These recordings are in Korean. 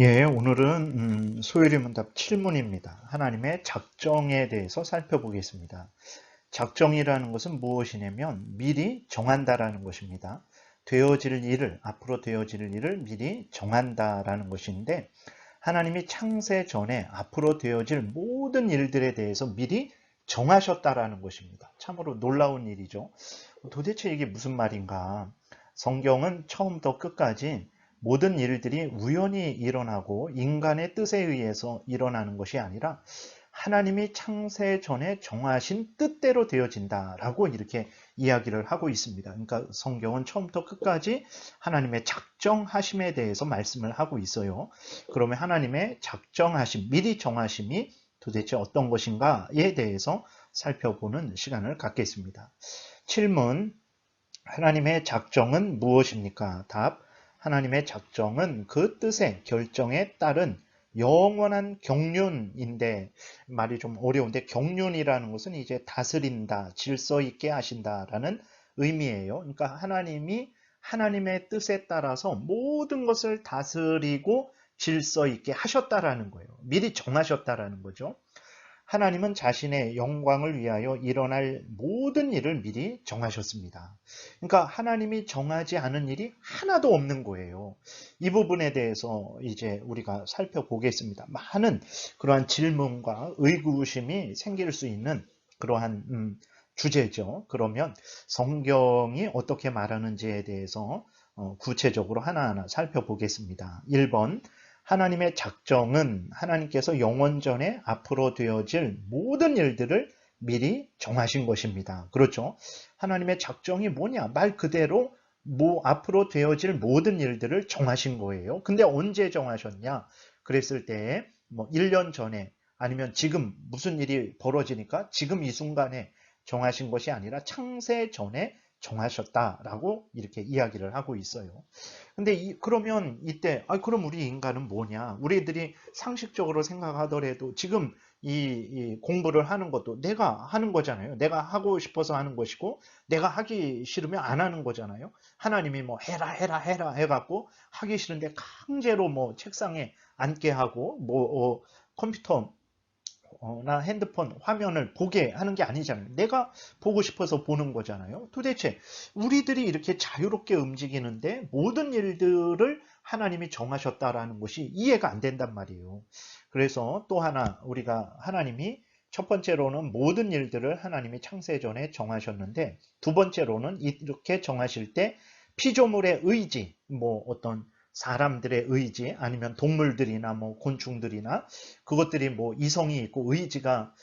예, 오늘은 소요리문답 7문입니다. 하나님의 작정에 대해서 살펴보겠습니다. 작정이라는 것은 무엇이냐면 미리 정한다라는 것입니다. 앞으로 되어질 일을 미리 정한다라는 것인데 하나님이 창세 전에 앞으로 되어질 모든 일들에 대해서 미리 정하셨다라는 것입니다. 참으로 놀라운 일이죠. 도대체 이게 무슨 말인가? 성경은 처음부터 끝까지 모든 일들이 우연히 일어나고 인간의 뜻에 의해서 일어나는 것이 아니라 하나님이 창세 전에 정하신 뜻대로 되어진다라고 이렇게 이야기를 하고 있습니다. 그러니까 성경은 처음부터 끝까지 하나님의 작정하심에 대해서 말씀을 하고 있어요. 그러면 하나님의 작정하심, 미리 정하심이 도대체 어떤 것인가에 대해서 살펴보는 시간을 갖겠습니다. 7문, 하나님의 작정은 무엇입니까? 답, 하나님의 작정은 그 뜻의 결정에 따른 영원한 경륜인데, 말이 좀 어려운데 경륜이라는 것은 이제 다스린다, 질서 있게 하신다라는 의미예요. 그러니까 하나님이 하나님의 뜻에 따라서 모든 것을 다스리고 질서 있게 하셨다라는 거예요. 미리 정하셨다라는 거죠. 하나님은 자신의 영광을 위하여 일어날 모든 일을 미리 정하셨습니다. 그러니까 하나님이 정하지 않은 일이 하나도 없는 거예요. 이 부분에 대해서 이제 우리가 살펴보겠습니다. 많은 그러한 질문과 의구심이 생길 수 있는 그러한 주제죠. 그러면 성경이 어떻게 말하는지에 대해서 구체적으로 하나하나 살펴보겠습니다. 1번, 하나님의 작정은 하나님께서 영원전에 앞으로 되어질 모든 일들을 미리 정하신 것입니다. 그렇죠? 하나님의 작정이 뭐냐? 말 그대로 앞으로 되어질 모든 일들을 정하신 거예요. 근데 언제 정하셨냐? 그랬을 때 뭐 1년 전에 아니면 지금 무슨 일이 벌어지니까 지금 이 순간에 정하신 것이 아니라 창세 전에 정하셨다라고 이렇게 이야기를 하고 있어요. 근데 그러면 이때 그럼 우리 인간은 뭐냐? 우리들이 상식적으로 생각하더라도 지금 이 공부를 하는 것도 내가 하는 거잖아요. 내가 하고 싶어서 하는 것이고 내가 하기 싫으면 안 하는 거잖아요. 하나님이 뭐 해라 해갖고 하기 싫은데 강제로 뭐 책상에 앉게 하고 뭐 컴퓨터 나 핸드폰 화면을 보게 하는 게 아니잖아요. 내가 보고 싶어서 보는 거잖아요. 도대체 우리들이 이렇게 자유롭게 움직이는데 모든 일들을 하나님이 정하셨다라는 것이 이해가 안 된단 말이에요. 그래서 또 하나 우리가 하나님이 첫 번째로는 모든 일들을 하나님이 창세전에 정하셨는데 두 번째로는 이렇게 정하실 때 피조물의 의지, 뭐 어떤 사람들의 의지 아니면 동물들이나 뭐 곤충들이나 그것들이 뭐 이성이 있고 의지가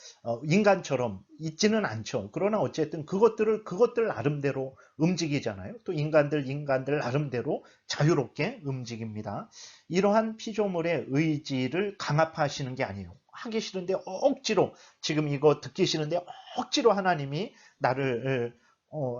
인간처럼 있지는 않죠. 그러나 어쨌든 그것들 나름대로 움직이잖아요. 또 인간들 나름대로 자유롭게 움직입니다. 이러한 피조물의 의지를 강압하시는 게 아니에요. 하기 싫은데 억지로 지금 이거 듣기 싫은데 억지로 하나님이 나를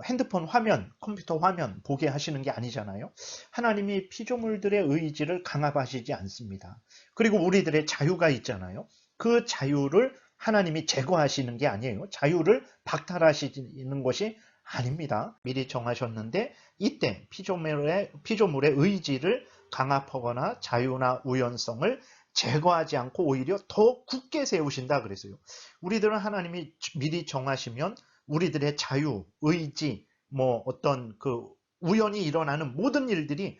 핸드폰 화면, 컴퓨터 화면 보게 하시는 게 아니잖아요. 하나님이 피조물들의 의지를 강압하시지 않습니다. 그리고 우리들의 자유가 있잖아요. 그 자유를 하나님이 제거하시는 게 아니에요. 자유를 박탈하시는 것이 아닙니다. 미리 정하셨는데 이때 피조물의 의지를 강압하거나 자유나 우연성을 제거하지 않고 오히려 더 굳게 세우신다 그랬어요. 우리들은 하나님이 미리 정하시면 우리들의 자유, 의지, 뭐 어떤 그 우연히 일어나는 모든 일들이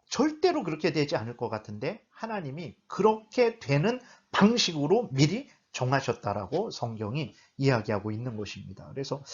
절대로 그렇게 되지 않을 것 같은데 하나님이 그렇게 되는 방식으로 미리 정하셨다라고 성경이 이야기하고 있는 것입니다. 그래서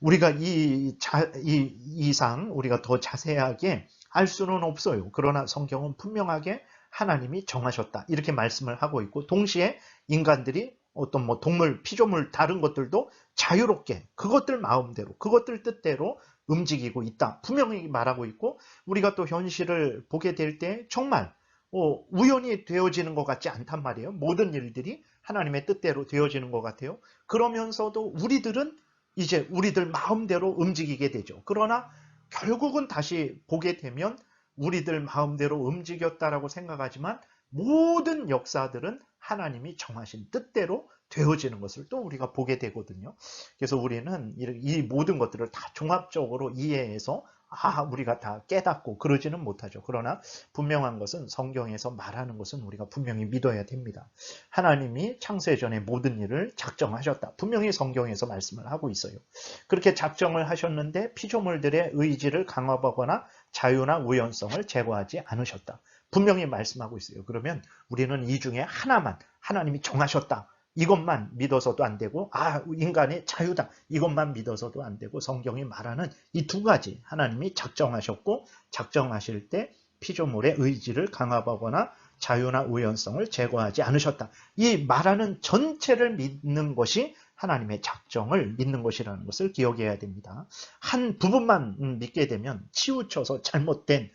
우리가 이 이상 우리가 더 자세하게 알 수는 없어요. 그러나 성경은 분명하게 하나님이 정하셨다 이렇게 말씀을 하고 있고 동시에 인간들이 어떤 뭐 동물, 피조물 다른 것들도 자유롭게 그것들 마음대로 그것들 뜻대로 움직이고 있다. 분명히 말하고 있고 우리가 또 현실을 보게 될 때 정말 우연히 되어지는 것 같지 않단 말이에요. 모든 일들이 하나님의 뜻대로 되어지는 것 같아요. 그러면서도 우리들은 이제 우리들 마음대로 움직이게 되죠. 그러나 결국은 다시 보게 되면 우리들 마음대로 움직였다라고 생각하지만 모든 역사들은 하나님이 정하신 뜻대로 되어지는 것을 또 우리가 보게 되거든요. 그래서 우리는 이 모든 것들을 다 종합적으로 이해해서 우리가 다 깨닫고 그러지는 못하죠. 그러나 분명한 것은 성경에서 말하는 것은 우리가 분명히 믿어야 됩니다. 하나님이 창세전에 모든 일을 작정하셨다. 분명히 성경에서 말씀을 하고 있어요. 그렇게 작정을 하셨는데 피조물들의 의지를 강압하거나 자유나 우연성을 제거하지 않으셨다. 분명히 말씀하고 있어요. 그러면 우리는 이 중에 하나만 하나님이 정하셨다. 이것만 믿어서도 안 되고 인간의 자유다. 이것만 믿어서도 안 되고 성경이 말하는 이 두 가지 하나님이 작정하셨고 작정하실 때 피조물의 의지를 강압하거나 자유나 우연성을 제거하지 않으셨다. 이 말하는 전체를 믿는 것이 하나님의 작정을 믿는 것이라는 것을 기억해야 됩니다. 한 부분만 믿게 되면 치우쳐서 잘못된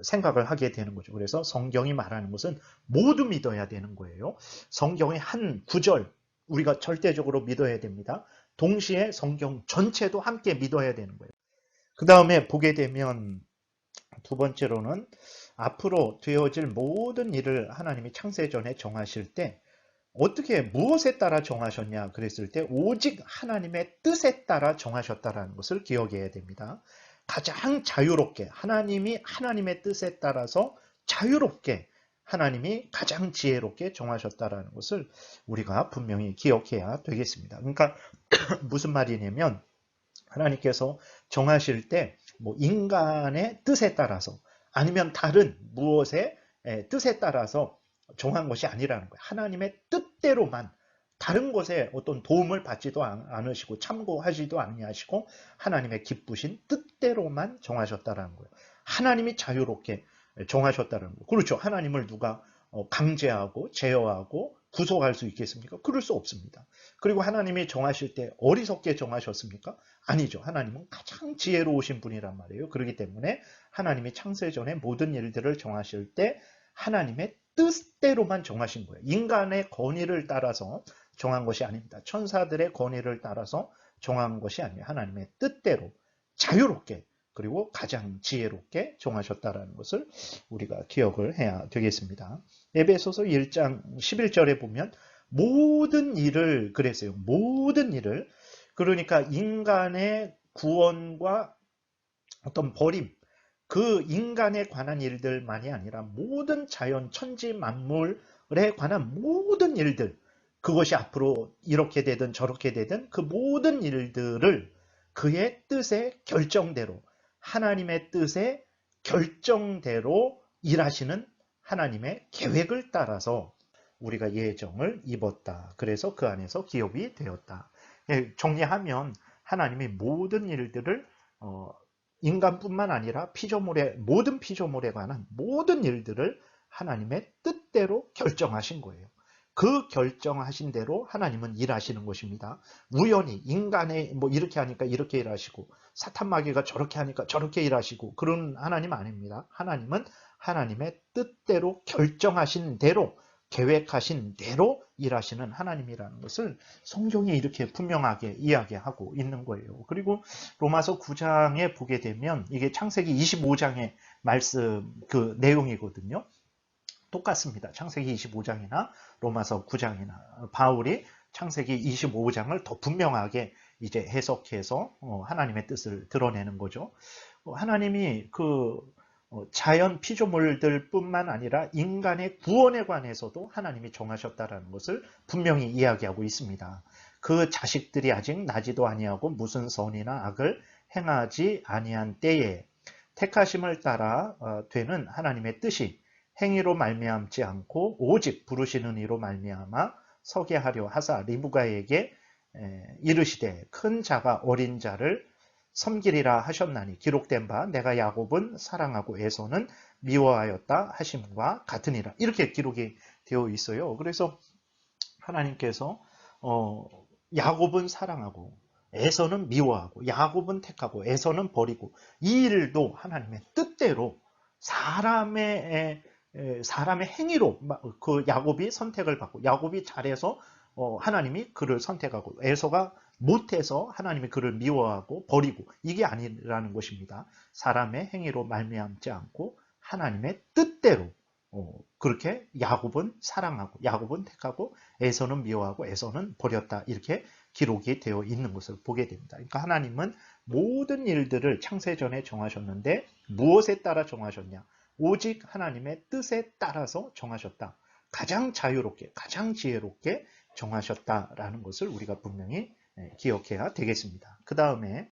생각을 하게 되는 거죠. 그래서 성경이 말하는 것은 모두 믿어야 되는 거예요. 성경의 한 구절 우리가 절대적으로 믿어야 됩니다. 동시에 성경 전체도 함께 믿어야 되는 거예요. 그 다음에 보게 되면 두 번째로는 앞으로 되어질 모든 일을 하나님이 창세전에 정하실 때 어떻게 무엇에 따라 정하셨냐 그랬을 때 오직 하나님의 뜻에 따라 정하셨다라는 것을 기억해야 됩니다. 가장 자유롭게 하나님이 하나님의 뜻에 따라서 자유롭게 하나님이 가장 지혜롭게 정하셨다라는 것을 우리가 분명히 기억해야 되겠습니다. 그러니까 무슨 말이냐면 하나님께서 정하실 때 뭐 인간의 뜻에 따라서 아니면 다른 무엇의 뜻에 따라서 정한 것이 아니라는 거예요. 하나님의 뜻대로만 다른 것에 어떤 도움을 받지도 않으시고 참고하지도 아니하시고 하나님의 기쁘신 뜻대로만 정하셨다라는 거예요. 하나님이 자유롭게 정하셨다는 거예요. 그렇죠. 하나님을 누가 강제하고 제어하고 구속할 수 있겠습니까? 그럴 수 없습니다. 그리고 하나님이 정하실 때 어리석게 정하셨습니까? 아니죠. 하나님은 가장 지혜로우신 분이란 말이에요. 그렇기 때문에 하나님이 창세전에 모든 일들을 정하실 때 하나님의 뜻대로만 정하신 거예요. 인간의 권위를 따라서 정한 것이 아닙니다. 천사들의 권위를 따라서 정한 것이 아니에요. 하나님의 뜻대로 자유롭게 그리고 가장 지혜롭게 정하셨다는 것을 우리가 기억을 해야 되겠습니다. 에베소서 1장 11절에 보면 모든 일을 그랬어요. 모든 일을 그러니까 인간의 구원과 어떤 버림 그 인간에 관한 일들만이 아니라 모든 자연 천지 만물에 관한 모든 일들 그것이 앞으로 이렇게 되든 저렇게 되든 그 모든 일들을 그의 뜻의 결정대로 하나님의 뜻의 결정대로 일하시는 하나님의 계획을 따라서 우리가 예정을 입었다. 그래서 그 안에서 기업이 되었다. 정리하면 하나님이 모든 일들을 인간뿐만 아니라 모든 피조물에 관한 모든 일들을 하나님의 뜻대로 결정하신 거예요. 그 결정하신 대로 하나님은 일하시는 것입니다. 우연히 인간의 이렇게 하니까 이렇게 일하시고 사탄마귀가 저렇게 하니까 저렇게 일하시고 그런 하나님 아닙니다. 하나님은 하나님의 뜻대로 결정하신 대로 계획하신 대로 일하시는 하나님이라는 것을 성경이 이렇게 분명하게 이야기하고 있는 거예요. 그리고 로마서 9장에 보게 되면 이게 창세기 25장의 말씀 그 내용이거든요. 똑같습니다. 창세기 25장이나 로마서 9장이나 바울이 창세기 25장을 더 분명하게 이제 해석해서 하나님의 뜻을 드러내는 거죠. 하나님이 자연 피조물들 뿐만 아니라 인간의 구원에 관해서도 하나님이 정하셨다라는 것을 분명히 이야기하고 있습니다. 그 자식들이 아직 나지도 아니하고 무슨 선이나 악을 행하지 아니한 때에 택하심을 따라 되는 하나님의 뜻이 행위로 말미암지 않고 오직 부르시는 이로 말미암아 서게 하려 하사 리브가에게 이르시되 큰 자가 어린 자를 섬기리라 하셨나니 기록된 바 내가 야곱은 사랑하고 에서는 미워하였다 하심과 같으니라. 이렇게 기록이 되어 있어요. 그래서 하나님께서 야곱은 사랑하고 에서는 미워하고 야곱은 택하고 에서는 버리고 이 일도 하나님의 뜻대로 사람의 행위로 그 야곱이 선택을 받고 야곱이 잘해서 하나님이 그를 선택하고 에서가 못해서 하나님이 그를 미워하고 버리고 이게 아니라는 것입니다. 사람의 행위로 말미암지 않고 하나님의 뜻대로 그렇게 야곱은 사랑하고 야곱은 택하고 에서는 미워하고 에서는 버렸다. 이렇게 기록이 되어 있는 것을 보게 됩니다. 그러니까 하나님은 모든 일들을 창세전에 정하셨는데 무엇에 따라 정하셨냐? 오직 하나님의 뜻에 따라서 정하셨다. 가장 자유롭게, 가장 지혜롭게 정하셨다라는 것을 우리가 분명히 기억해야 되겠습니다. 그 다음에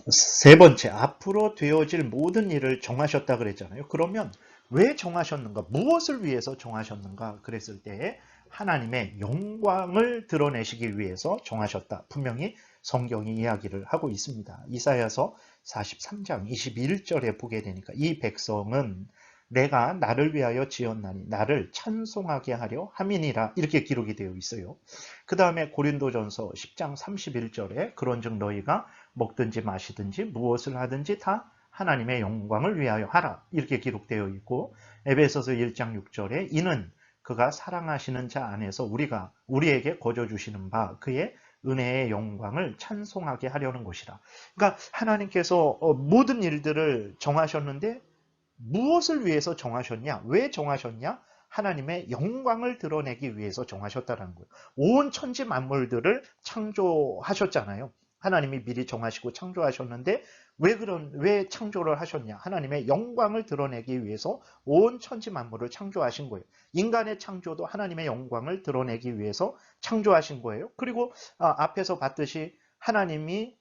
세 번째, 앞으로 되어질 모든 일을 정하셨다 그랬잖아요. 그러면 왜 정하셨는가? 무엇을 위해서 정하셨는가? 그랬을 때 하나님의 영광을 드러내시기 위해서 정하셨다. 분명히 성경이 이야기를 하고 있습니다. 이사야서 43장 21절에 보게 되니까 이 백성은 내가 나를 위하여 지었나니 나를 찬송하게 하려 함이니라 이렇게 기록이 되어 있어요. 그 다음에 고린도전서 10장 31절에 그런즉 너희가 먹든지 마시든지 무엇을 하든지 다 하나님의 영광을 위하여 하라 이렇게 기록되어 있고 에베소서 1장 6절에 이는 그가 사랑하시는 자 안에서 우리에게 거저 주시는 바 그의 은혜의 영광을 찬송하게 하려는 것이라. 그러니까 하나님께서 모든 일들을 정하셨는데 무엇을 위해서 정하셨냐? 왜 정하셨냐? 하나님의 영광을 드러내기 위해서 정하셨다는 거예요. 온 천지 만물들을 창조하셨잖아요. 하나님이 미리 정하시고 창조하셨는데 왜 창조를 하셨냐? 하나님의 영광을 드러내기 위해서 온 천지 만물을 창조하신 거예요. 인간의 창조도 하나님의 영광을 드러내기 위해서 창조하신 거예요. 그리고 앞에서 봤듯이 하나님이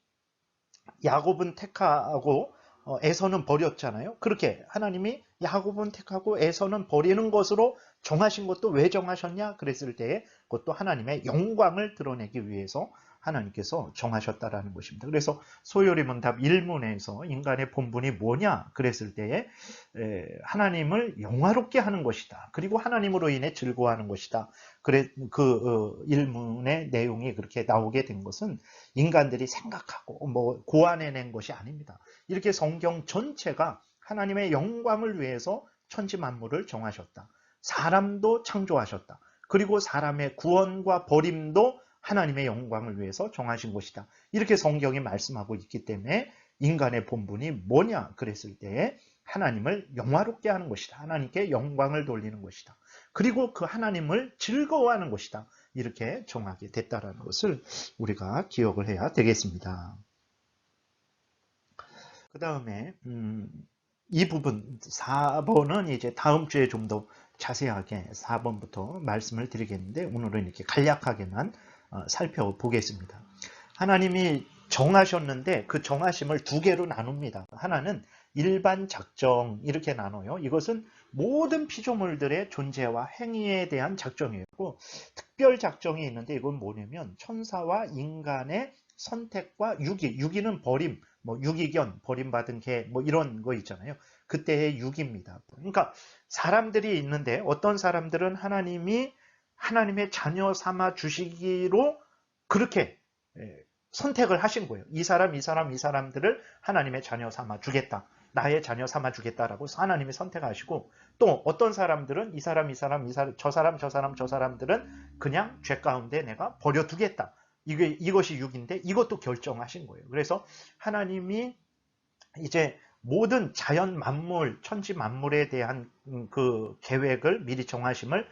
야곱은 택하고 에서는 버렸잖아요. 그렇게 하나님이 야곱은 택하고 에서는 버리는 것으로 정하신 것도 왜 정하셨냐? 그랬을 때에 그것도 하나님의 영광을 드러내기 위해서 하나님께서 정하셨다라는 것입니다. 그래서 소요리 문답 1문에서 인간의 본분이 뭐냐? 그랬을 때에 하나님을 영화롭게 하는 것이다. 그리고 하나님으로 인해 즐거워하는 것이다. 그래 그 1문의 내용이 그렇게 나오게 된 것은 인간들이 생각하고 고안해낸 것이 아닙니다. 이렇게 성경 전체가 하나님의 영광을 위해서 천지 만물을 정하셨다. 사람도 창조하셨다. 그리고 사람의 구원과 버림도 하나님의 영광을 위해서 정하신 것이다. 이렇게 성경이 말씀하고 있기 때문에 인간의 본분이 뭐냐 그랬을 때 하나님을 영화롭게 하는 것이다. 하나님께 영광을 돌리는 것이다. 그리고 그 하나님을 즐거워하는 것이다. 이렇게 정하게 됐다는 것을 우리가 기억을 해야 되겠습니다. 그 다음에 이 부분 4번은 이제 다음 주에 좀 더 자세하게 4번부터 말씀을 드리겠는데 오늘은 이렇게 간략하게만 살펴보겠습니다. 하나님이 정하셨는데 그 정하심을 두 개로 나눕니다. 하나는 일반 작정 이렇게 나눠요. 이것은 모든 피조물들의 존재와 행위에 대한 작정이고 특별 작정이 있는데 이건 뭐냐면 천사와 인간의 선택과 유기는 버림, 유기견, 버림받은 개, 이런 거 있잖아요. 그때의 유기입니다. 그러니까 사람들이 있는데 어떤 사람들은 하나님이 하나님의 자녀 삼아 주시기로 그렇게 선택을 하신 거예요. 이 사람들을 하나님의 자녀 삼아 주겠다. 나의 자녀 삼아 주겠다라고 하나님이 선택하시고 또 어떤 사람들은 저 사람들은 그냥 죄 가운데 내가 버려두겠다. 이것이 육인데 이것도 결정하신 거예요. 그래서 하나님이 이제 모든 자연 만물, 천지 만물에 대한 그 계획을 미리 정하심을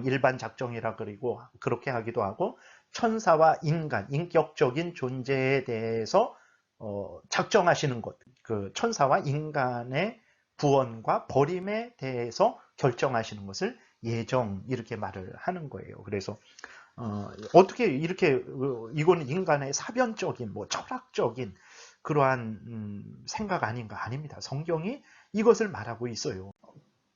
일반 작정이라 그리고 그렇게 하기도 하고 천사와 인간, 인격적인 존재에 대해서 작정하시는 것, 그 천사와 인간의 구원과 버림에 대해서 결정하시는 것을 예정 이렇게 말을 하는 거예요. 그래서 어떻게 이렇게 이거는 인간의 사변적인 철학적인 그러한 생각 아닌가? 아닙니다. 성경이 이것을 말하고 있어요.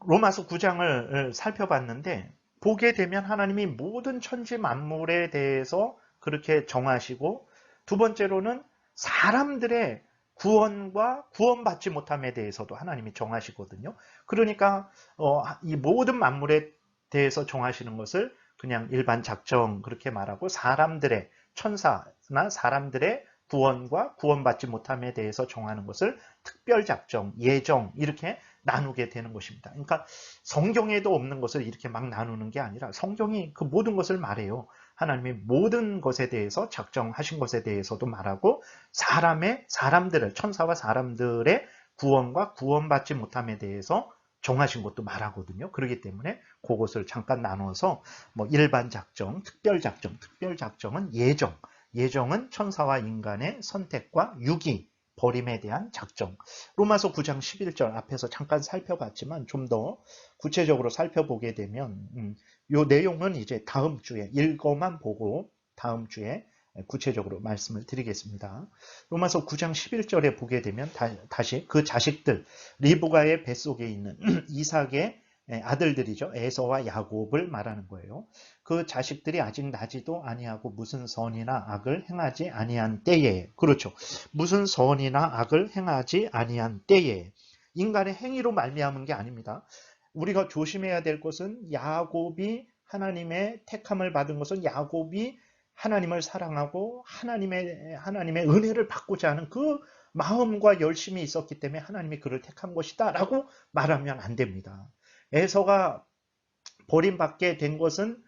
로마서 9장을 살펴봤는데 보게 되면 하나님이 모든 천지 만물에 대해서 그렇게 정하시고 두 번째로는 사람들의 구원과 구원받지 못함에 대해서도 하나님이 정하시거든요. 그러니까 이 모든 만물에 대해서 정하시는 것을 그냥 일반 작정 그렇게 말하고 사람들의 천사나 사람들의 구원과 구원받지 못함에 대해서 정하는 것을 특별 작정, 예정 이렇게 나누게 되는 것입니다. 그러니까 성경에도 없는 것을 이렇게 막 나누는 게 아니라 성경이 그 모든 것을 말해요. 하나님이 모든 것에 대해서 작정하신 것에 대해서도 말하고 사람들을 천사와 사람들의 구원과 구원받지 못함에 대해서 정하신 것도 말하거든요. 그렇기 때문에 그것을 잠깐 나눠서 뭐 일반 작정, 특별 작정, 특별 작정은 예정, 예정은 천사와 인간의 선택과 유기, 버림에 대한 작정. 로마서 9장 11절 앞에서 잠깐 살펴봤지만 좀 더 구체적으로 살펴보게 되면 이 내용은 이제 다음 주에 읽어만 보고 다음 주에 구체적으로 말씀을 드리겠습니다. 로마서 9장 11절에 보게 되면 다시 그 자식들, 리브가의 뱃속에 있는 이삭의 아들들이죠. 에서와 야곱을 말하는 거예요. 그 자식들이 아직 나지도 아니하고 무슨 선이나 악을 행하지 아니한 때에, 그렇죠. 무슨 선이나 악을 행하지 아니한 때에, 인간의 행위로 말미암은 게 아닙니다. 우리가 조심해야 될 것은 야곱이 하나님의 택함을 받은 것은 야곱이 하나님을 사랑하고 하나님의 은혜를 받고자 하는 그 마음과 열심이 있었기 때문에 하나님이 그를 택한 것이다 라고 말하면 안 됩니다. 에서가 버림받게 된 것은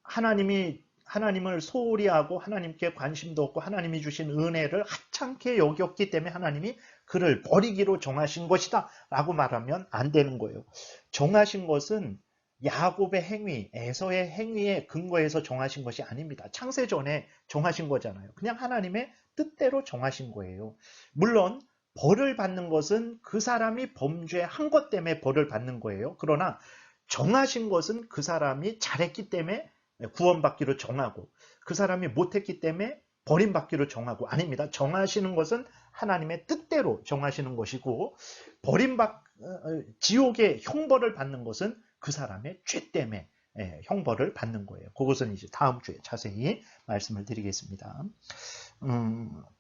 하나님을 소홀히 하고 하나님께 관심도 없고 하나님이 주신 은혜를 하찮게 여겼기 때문에 하나님이 그를 버리기로 정하신 것이다 라고 말하면 안 되는 거예요. 정하신 것은 야곱의 행위, 에서의 행위에 근거해서 정하신 것이 아닙니다. 창세전에 정하신 거잖아요. 그냥 하나님의 뜻대로 정하신 거예요. 물론 벌을 받는 것은 그 사람이 범죄한 것 때문에 벌을 받는 거예요. 그러나 정하신 것은 그 사람이 잘했기 때문에 구원받기로 정하고 그 사람이 못했기 때문에 버림받기로 정하고 아닙니다. 정하시는 것은 하나님의 뜻대로 정하시는 것이고 지옥의 형벌을 받는 것은 그 사람의 죄 때문에 형벌을 받는 거예요. 그것은 이제 다음 주에 자세히 말씀을 드리겠습니다.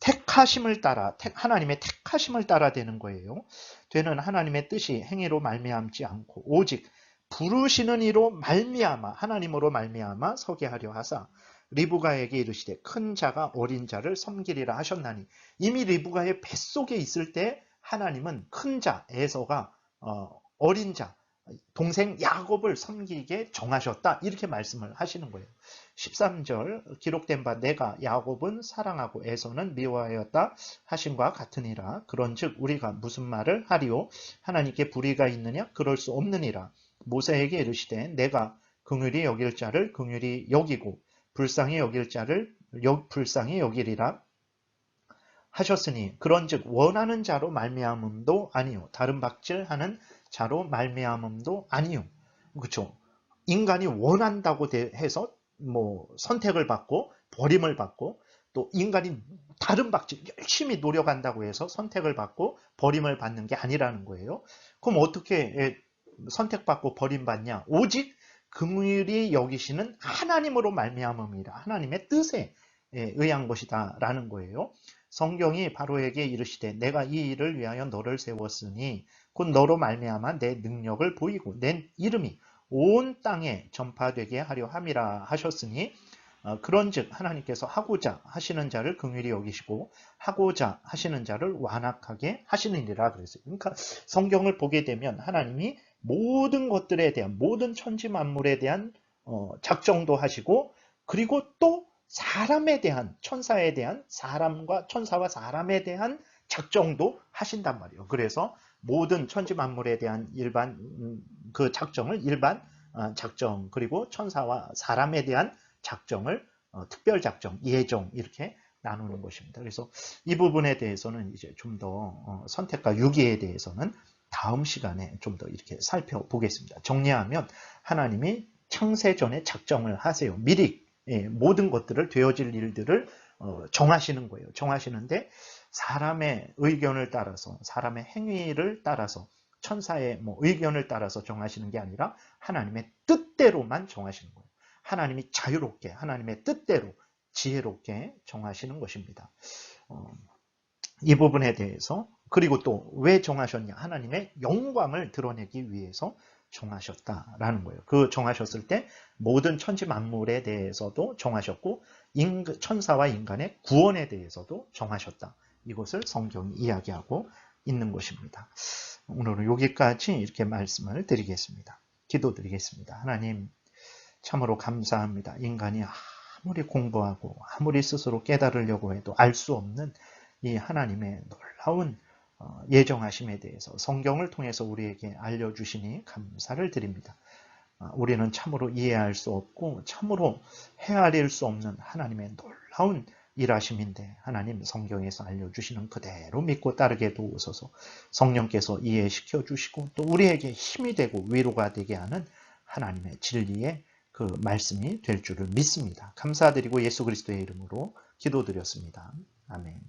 택하심을 따라 하나님의 택하심을 따라 되는 거예요. 되는 하나님의 뜻이 행위로 말미암지 않고 오직 부르시는 이로 말미암아 하나님으로 말미암아 서게 하려 하사 리브가에게 이르시되 큰 자가 어린 자를 섬기리라 하셨나니 이미 리브가의 뱃속에 있을 때 하나님은 큰 자 에서가 어린 자 동생 야곱을 섬기게 정하셨다 이렇게 말씀을 하시는 거예요. 13절 기록된 바 내가 야곱은 사랑하고 에서는 미워하였다 하심과 같으니라. 그런즉 우리가 무슨 말을 하리요 하나님께 불의가 있느냐 그럴 수 없느니라. 모세에게 이르시되 내가 긍휼히 여길 자를 긍휼히 여기고 불쌍히 여길 자를 불쌍히 여기리라 하셨으니 그런즉 원하는 자로 말미암음도 아니요 다른 박질하는 자로 말미암음도 아니요. 그렇죠. 인간이 원한다고 해서 뭐 선택을 받고 버림을 받고 또 인간이 다른 박질 열심히 노력한다고 해서 선택을 받고 버림을 받는 게 아니라는 거예요. 그럼 어떻게 선택받고 버림받냐? 오직 긍휼히 여기시는 하나님으로 말미암음이라 하나님의 뜻에 의한 것이다 라는 거예요. 성경이 바로에게 이르시되 내가 이 일을 위하여 너를 세웠으니 곧 너로 말미암아 내 능력을 보이고 내 이름이 온 땅에 전파되게 하려 함이라 하셨으니 그런즉 하나님께서 하고자 하시는 자를 긍휼히 여기시고 하고자 하시는 자를 완악하게 하시느니라 그랬어요. 그러니까 성경을 보게 되면 하나님이 모든 것들에 대한 모든 천지 만물에 대한 작정도 하시고 그리고 또 사람에 대한 천사에 대한 천사와 사람에 대한 작정도 하신단 말이에요. 그래서 모든 천지 만물에 대한 일반 그 작정을 일반 작정 그리고 천사와 사람에 대한 작정을 특별 작정, 예정 이렇게 나누는 것입니다. 그래서 이 부분에 대해서는 이제 좀 더 선택과 유기에 대해서는 다음 시간에 좀 더 이렇게 살펴보겠습니다. 정리하면 하나님이 창세전에 작정을 하세요. 미리 모든 것들을 되어질 일들을 정하시는 거예요. 정하시는데 사람의 의견을 따라서 사람의 행위를 따라서 천사의 의견을 따라서 정하시는 게 아니라 하나님의 뜻대로만 정하시는 거예요. 하나님이 자유롭게 하나님의 뜻대로 지혜롭게 정하시는 것입니다. 이 부분에 대해서 그리고 또 왜 정하셨냐 하나님의 영광을 드러내기 위해서 정하셨다라는 거예요. 그 정하셨을 때 모든 천지 만물에 대해서도 정하셨고 천사와 인간의 구원에 대해서도 정하셨다. 이것을 성경이 이야기하고 있는 것입니다. 오늘은 여기까지 이렇게 말씀을 드리겠습니다. 기도드리겠습니다. 하나님 참으로 감사합니다. 인간이 아무리 공부하고 아무리 스스로 깨달으려고 해도 알 수 없는 이 하나님의 놀라운 예정하심에 대해서 성경을 통해서 우리에게 알려주시니 감사를 드립니다. 우리는 참으로 이해할 수 없고 참으로 헤아릴 수 없는 하나님의 놀라운 일하심인데 하나님 성경에서 알려주시는 그대로 믿고 따르게 도우소서. 성령께서 이해시켜 주시고 또 우리에게 힘이 되고 위로가 되게 하는 하나님의 진리의 그 말씀이 될 줄을 믿습니다. 감사드리고 예수 그리스도의 이름으로 기도드렸습니다. 아멘.